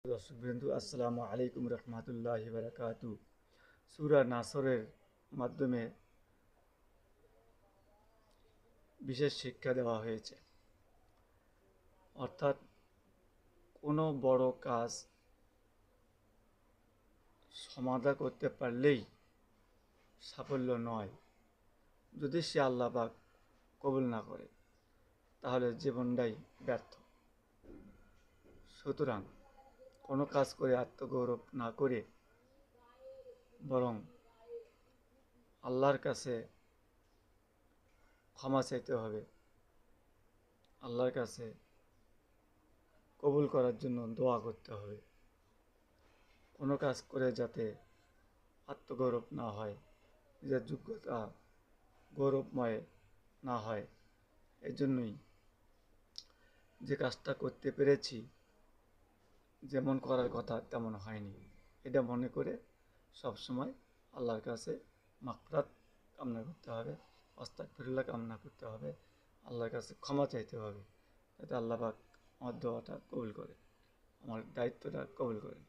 দর্শকবৃন্দ, আসসালামু আলাইকুম রহমতুল্লাহি বারাকাতু। সূরা নাসরের মাধ্যমে বিশেষ শিক্ষা দেওয়া হয়েছে, অর্থাৎ কোনো বড় কাজ সমাধা করতে পারলেই সাফল্য নয়। যদি সে আল্লাহ পাক কবুল না করে তাহলে জীবনটাই ব্যর্থ। সুতরাং কোনো কাজ করে আত্মগৌরব না করে বরং আল্লাহর কাছে ক্ষমা চাইতে হবে, আল্লাহর কাছে কবুল করার জন্য দোয়া করতে হবে। কোনো কাজ করে যাতে আত্মগৌরব না হয়, নিজের যোগ্যতা গৌরবময় না হয়, এই জন্যই যে কাজটা করতে পেরেছি যেমন করার কথা তেমন হয়নি, এটা মনে করে সবসময় আল্লাহর কাছে মাগফিরাত কামনা করতে হবে, আস্তাগফিরুল্লাহ কামনা করতে হবে, আল্লাহর কাছে ক্ষমা চাইতে হবে, যাতে আল্লাহ পাক আমার দোয়াটা কবুল করে, আমার দায়িত্বটা কবুল করেন।